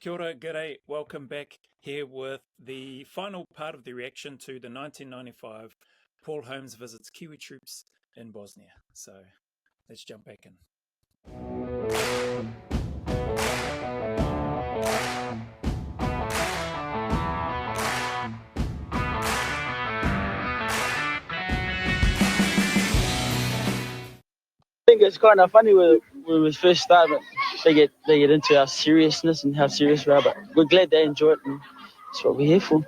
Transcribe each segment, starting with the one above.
Kia ora, g'day, welcome back here with the final part of the reaction to the 1995 Paul Holmes visits Kiwi troops in Bosnia. So let's jump back in. I think it's kind of funny when we first start, but they get into our seriousness and how serious we are. But we're glad they enjoy it, and that's what we're here for.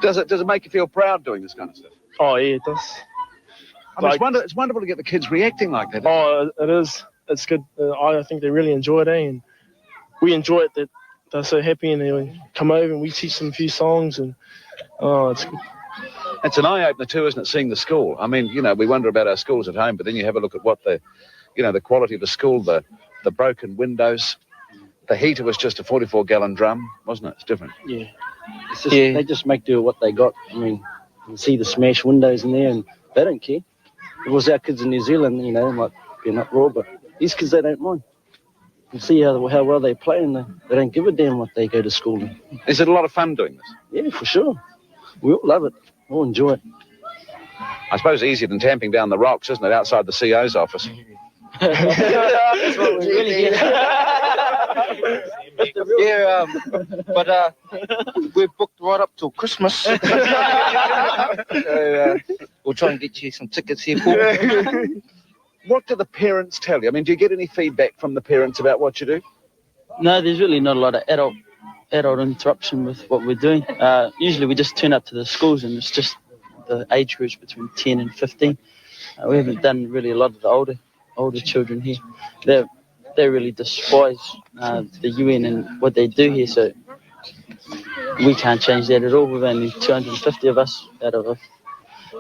Does it make you feel proud doing this kind of stuff? Oh yeah, it does. I mean, it's wonderful to get the kids reacting like that. Oh, it is. It's good. I think they really enjoy it, and we enjoy it. That they're so happy, and they come over and we teach them a few songs, and it's good. It's an eye-opener too, isn't it, seeing the school? I mean, we wonder about our schools at home, but then you have a look at what the quality of the school, the broken windows. The heater was just a 44-gallon drum, wasn't it? It's different. Yeah. They just make do with what they got. I mean, you can see the smashed windows in there, and they don't care. If it was our kids in New Zealand, they might be an uproar, but these kids, they don't mind. You see how well they play, and they don't give a damn what they go to school in. Is it a lot of fun doing this? Yeah, for sure. We all love it. We all enjoy it. I suppose easier than tamping down the rocks, isn't it, outside the CO's office? That's what we really get. Yeah, but we're booked right up till Christmas. So we'll try and get you some tickets here for. What do the parents tell you? I mean, do you get any feedback from the parents about what you do? No, there's really not a lot of adult interruption with what we're doing. Usually we just turn up to the schools, and it's just the age groups between 10 and 15. We haven't done really a lot of the older children here. They really despise the UN and what they do here, so we can't change that at all. We've only 250 of us out of a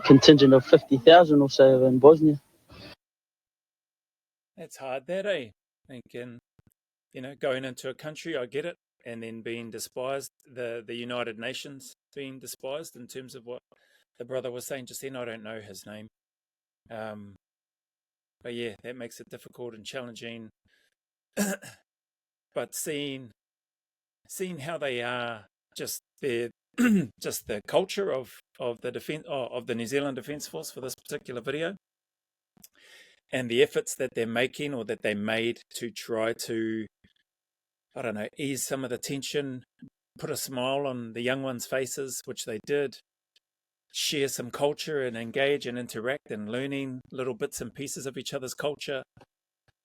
contingent of 50,000 or so in Bosnia. That's hard, that, eh? Thinking, going into a country, I get it, and then being despised, the United Nations being despised in terms of what the brother was saying just then. I don't know his name. But yeah, that makes it difficult and challenging. But seeing how they are, just their just the culture of the New Zealand Defence Force for this particular video, and the efforts that they're making or that they made to try to, I don't know, ease some of the tension, put a smile on the young ones' faces, which they did, share some culture and engage and interact and learning little bits and pieces of each other's culture.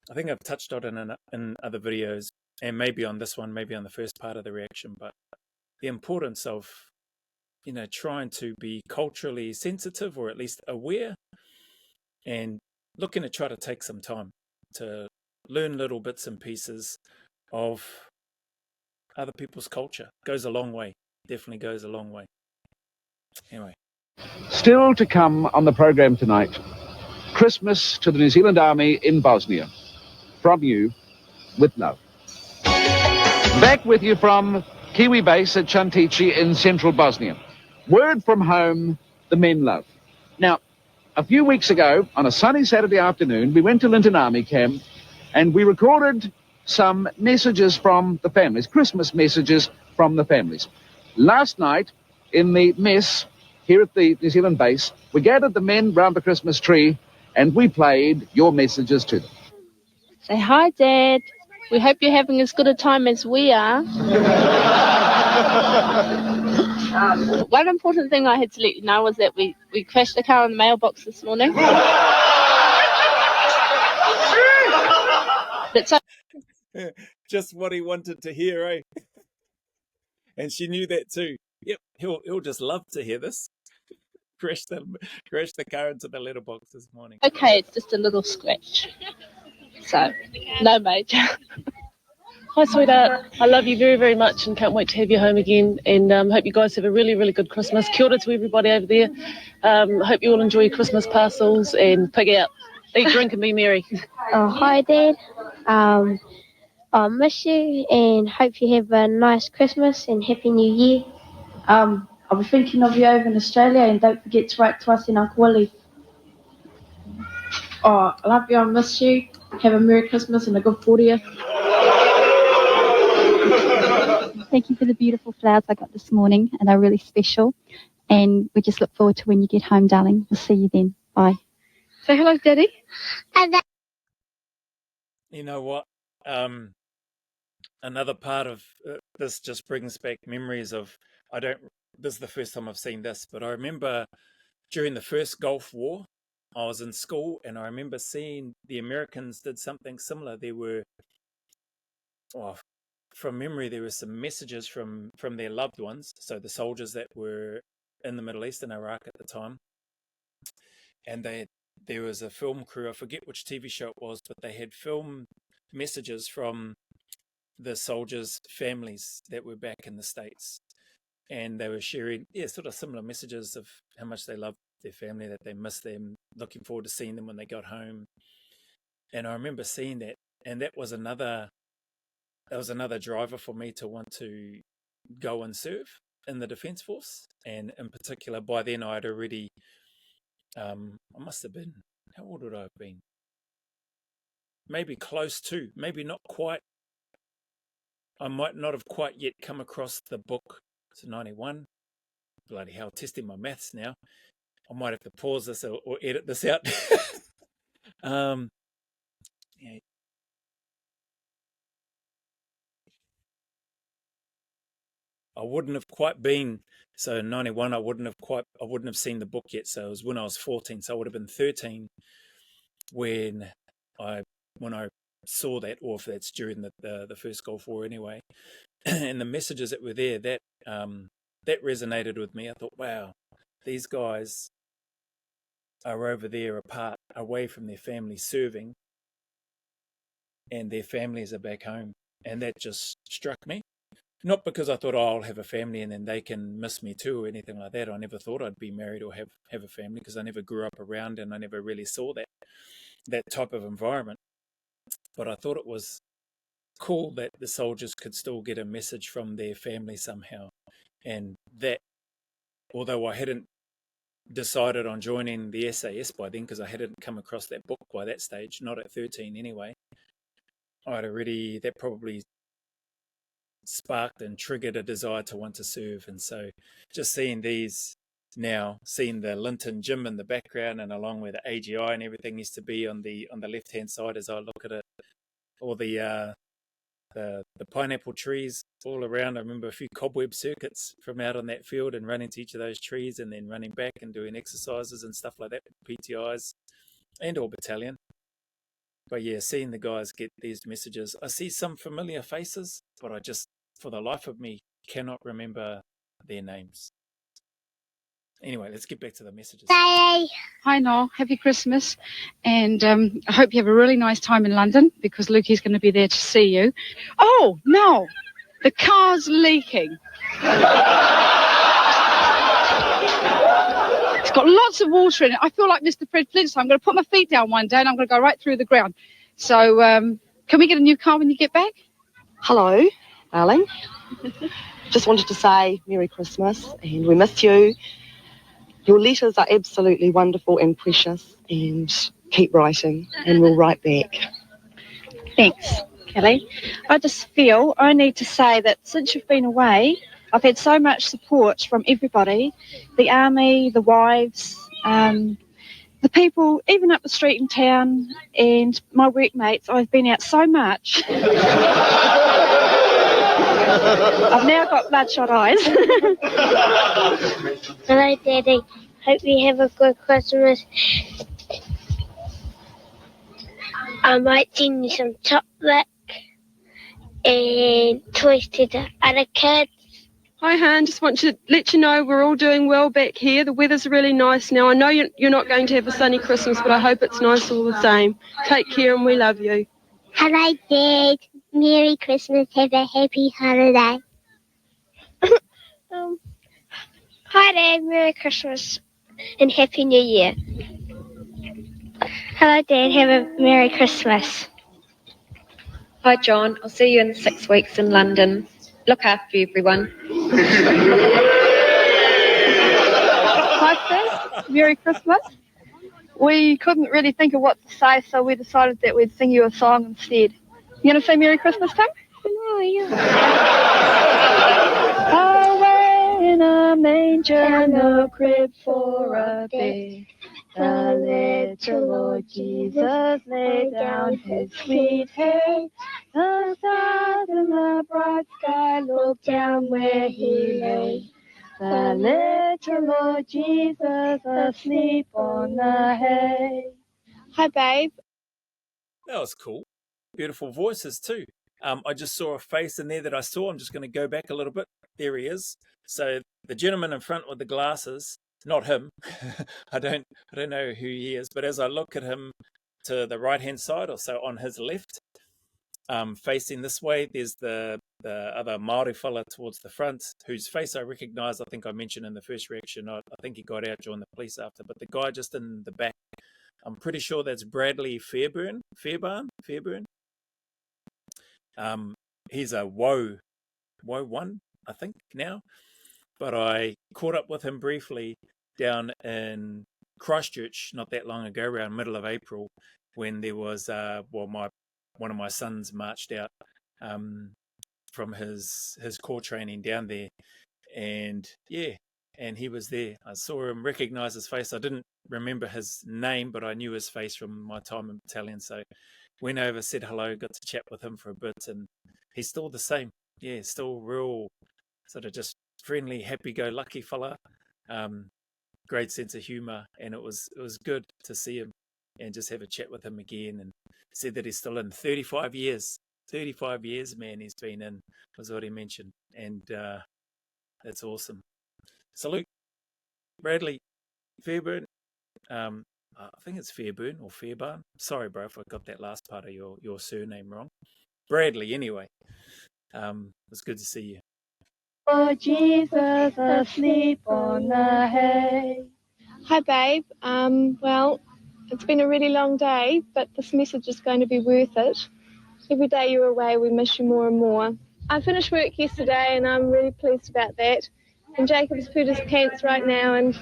I think I've touched on it in other videos, and maybe on this one, maybe on the first part of the reaction, but the importance of, trying to be culturally sensitive, or at least aware, and looking to try to take some time to learn little bits and pieces of other people's culture. Goes a long way. Definitely goes a long way. Anyway. Still to come on the programme tonight, Christmas to the New Zealand Army in Bosnia. From you, with love. Back with you from Kiwi base at Chantici in central Bosnia. Word from home, the men love. Now, a few weeks ago, on a sunny Saturday afternoon, we went to Linton Army Camp and we recorded some messages from the families, Christmas messages from the families. Last night, in the mess here at the New Zealand base, we gathered the men round the Christmas tree and we played your messages to them. Say hi, Dad. We hope you're having as good a time as we are. One important thing I had to let you know was that we crashed the car in the mailbox this morning. That's just what he wanted to hear, eh? And she knew that too. Yep, he'll just love to hear this. Crashed the car into the letterbox this morning. Okay, it's just a little scratch. So, no major. Hi, sweetheart. I love you very, very much and can't wait to have you home again. And hope you guys have a really, really good Christmas. Kia ora to everybody over there. Hope you all enjoy your Christmas parcels and pig out. Eat, drink and be merry. Oh, hi, Dad. I miss you and hope you have a nice Christmas and Happy New Year. I'll be thinking of you over in Australia, and don't forget to write to us in Uncle Willie. Oh, I love you, I miss you. Have a Merry Christmas and a good 40th. Thank you for the beautiful flowers I got this morning, and they're really special. And we just look forward to when you get home, darling. We'll see you then. Bye. Say hello, Daddy. You know what? Another part of this just brings back memories of, this is the first time I've seen this, but I remember during the first Gulf War, I was in school and I remember seeing the Americans did something similar. There were, from memory, there were some messages from their loved ones, so the soldiers that were in the Middle East and Iraq at the time, and there was a film crew, I forget which TV show it was, but they had filmed messages from the soldiers' families that were back in the States, and they were sharing sort of similar messages of how much they loved their family, that they missed them, looking forward to seeing them when they got home. And I remember seeing that, and that was another driver for me to want to go and serve in the Defence Force. And in particular, by then I had already I must have been, how old would I have been? Maybe close to, maybe not quite. I might not have quite yet come across the book. It's 91. Bloody hell, testing my maths now. I might have to pause this or edit this out. Yeah. I wouldn't have quite been, so in 91, I wouldn't have seen the book yet. So it was when I was 14. So I would have been 13 when I saw that, or if that's during the first Gulf War anyway. And the messages that were there, that resonated with me. I thought, wow, these guys are over there apart, away from their families serving, and their families are back home. And that just struck me. Not because I thought, I'll have a family and then they can miss me too or anything like that. I never thought I'd be married or have a family, because I never grew up around and I never really saw that type of environment. But I thought it was cool that the soldiers could still get a message from their family somehow. And that, although I hadn't decided on joining the SAS by then, because I hadn't come across that book by that stage, not at 13 anyway, that probably sparked and triggered a desire to want to serve. And so just seeing these now, seeing the Linton gym in the background, and along with the AGI and everything used to be on the left hand side as I look at it, or the pineapple trees all around. I remember a few cobweb circuits from out on that field and running to each of those trees and then running back and doing exercises and stuff like that, PTIs and all battalion. But yeah, seeing the guys get these messages, I see some familiar faces, but I just, for the life of me, cannot remember their names. Anyway, let's get back to the messages. Hi, Noel. Happy Christmas. And I hope you have a really nice time in London, because Lukey's going to be there to see you. Oh, no, the car's leaking. It's got lots of water in it. I feel like Mr. Fred Flintstone. I'm going to put my feet down one day and I'm going to go right through the ground. So can we get a new car when you get back? Hello, darling. Just wanted to say Merry Christmas, and we miss you. Your letters are absolutely wonderful and precious, and keep writing, and we'll write back. Thanks, Kelly. I just feel I need to say that since you've been away, I've had so much support from everybody, the army, the wives, the people, even up the street in town, and my workmates. I've been out so much. I've now got bloodshot eyes. Hello, Daddy. Hope you have a good Christmas. I might send you some chocolate and toys to the other kids. Hi, Han. Just want to let you know we're all doing well back here. The weather's really nice now. I know you're not going to have a sunny Christmas, but I hope it's nice all the same. Take care, and we love you. Hello, Dad. Merry Christmas. Have a happy holiday. Hi, Dad. Merry Christmas and Happy New Year. Hello, Dad. Have a Merry Christmas. Hi, John. I'll see you in 6 weeks in London. Look after everyone. Hi, Fred. Merry Christmas. We couldn't really think of what to say, so we decided that we'd sing you a song instead. You going to say Merry Christmas, Tim? Oh, yeah. and a crib for a bed. The little Lord Jesus laid down his sweet head. The stars in the bright sky looked down where he lay. The little Lord Jesus asleep on the hay. Hi, babe. That was cool. Beautiful voices too. I just saw a face in there that I saw. I'm just going to go back a little bit. There he is. So the gentleman in front with the glasses, not him. I don't know who he is. But as I look at him to the right hand side, or so on his left, facing this way, there's the other Maori fella towards the front, whose face I recognise. I think I mentioned in the first reaction. I think he got out, joined the police after. But the guy just in the back, I'm pretty sure that's Bradley Fairburn. He's a woe one, I think now. But I caught up with him briefly down in Christchurch not that long ago, around middle of April, when there was one of my sons marched out from his core training down there, and he was there. I saw him, recognise his face. I didn't remember his name, but I knew his face from my time in battalion. So went over, said hello, got to chat with him for a bit, and he's still the same. Yeah, still real sort of just friendly, happy-go-lucky fella. Great sense of humour, and it was good to see him and just have a chat with him again. And said that he's still in 35 years. 35 years, man, he's been in, was what he mentioned, and that's awesome. Salute, Bradley Fairburn. I think it's Fairburn or Fairbarn. Sorry, bro, if I got that last part of your surname wrong. Bradley, anyway. It's good to see you. Oh, Jesus asleep on the hay. Hi, babe. Well, it's been a really long day, but this message is going to be worth it. Every day you're away, we miss you more and more. I finished work yesterday, and I'm really pleased about that. And Jacob's put his pants right now, and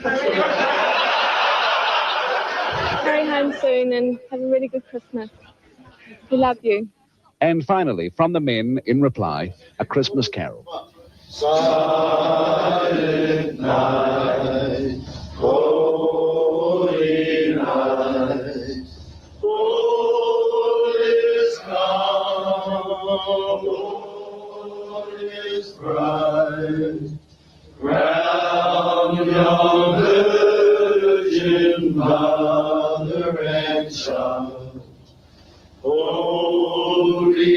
hurry home soon and have a really good Christmas. We love you. And finally, from the men, in reply, a Christmas carol. Silent night, holy night, all is calm, all is bright, round your virgin mother and child, holy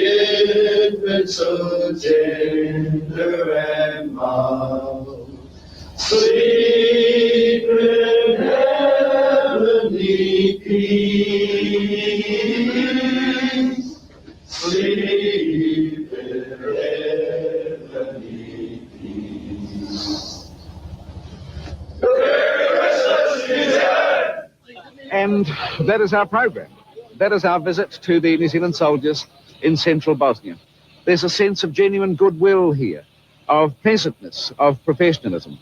infant so tender and mild, sleep in heavenly peace, sleep in heavenly peace. Merry Christmas, New Zealand! And that is our program. That is our visit to the New Zealand soldiers in central Bosnia. There's a sense of genuine goodwill here, of pleasantness, of professionalism.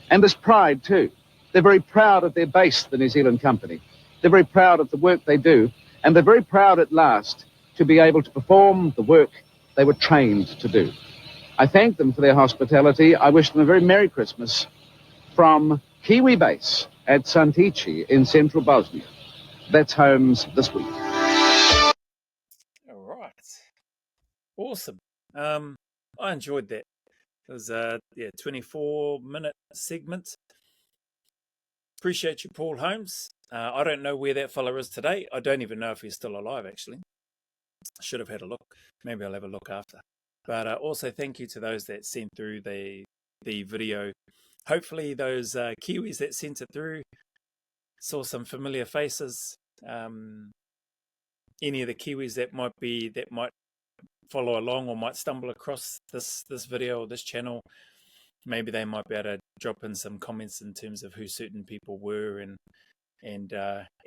And there's pride too. They're very proud of their base, the New Zealand Company. They're very proud of the work they do, and they're very proud at last to be able to perform the work they were trained to do. I thank them for their hospitality. I wish them a very Merry Christmas from Kiwi Base at Santici in central Bosnia. That's Holmes this week. All right. Awesome. I enjoyed that. It was a 24-minute segment. Appreciate you, Paul Holmes. I don't know where that fella is today. I don't even know if he's still alive, actually. I should have had a look. Maybe I'll have a look after. But also thank you to those that sent through the video. Hopefully those Kiwis that sent it through saw some familiar faces. Any of the Kiwis that might follow along or might stumble across this video or this channel, maybe they might be able to drop in some comments in terms of who certain people were and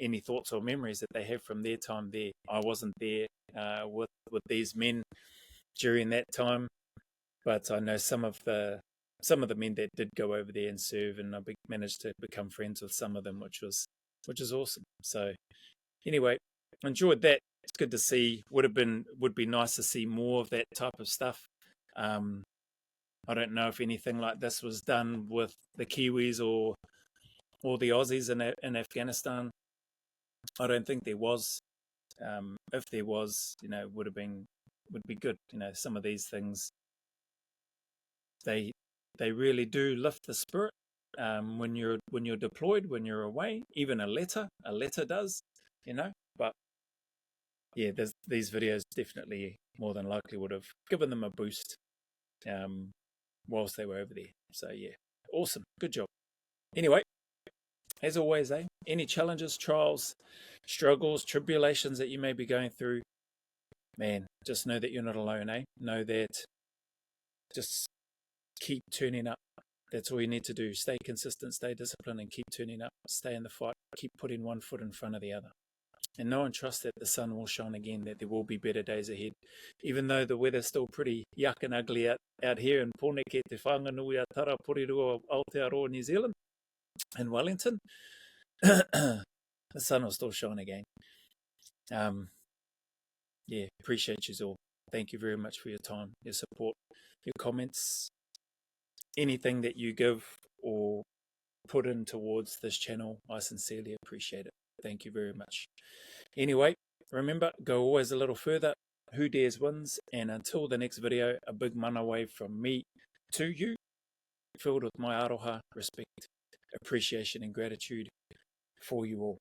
any thoughts or memories that they have from their time there. I wasn't there with these men during that time, but I know some of the men that did go over there and serve, and I managed to become friends with some of them, which is awesome. So anyway, enjoyed that. It's good to see. Would be nice to see more of that type of stuff. I don't know if anything like this was done with the Kiwis or the Aussies in Afghanistan. I don't think there was. If there was, would be good. Some of these things, they really do lift the spirit when you're deployed, when you're away. Even a letter does, But yeah, these videos definitely more than likely would have given them a boost whilst they were over there. So yeah, awesome, good job. Anyway, as always, any challenges, trials, struggles, tribulations that you may be going through, man, just know that you're not alone, Know that just keep turning up. That's all you need to do. Stay consistent, stay disciplined, and keep turning up. Stay in the fight. Keep putting one foot in front of the other. And know and trust that the sun will shine again, that there will be better days ahead. Even though the weather's still pretty yuck and ugly out here in Pōneke, Te Whanganui a Tara Porirua Aotearoa, New Zealand, in Wellington, the sun will still shine again. Yeah, appreciate you all. Thank you very much for your time, your support, your comments, anything that you give or put in towards this channel. I sincerely appreciate it. Thank you very much. Anyway, remember, go always a little further. Who dares wins. And until the next video, a big mana wave from me to you, filled with my aroha, respect, appreciation and gratitude for you all.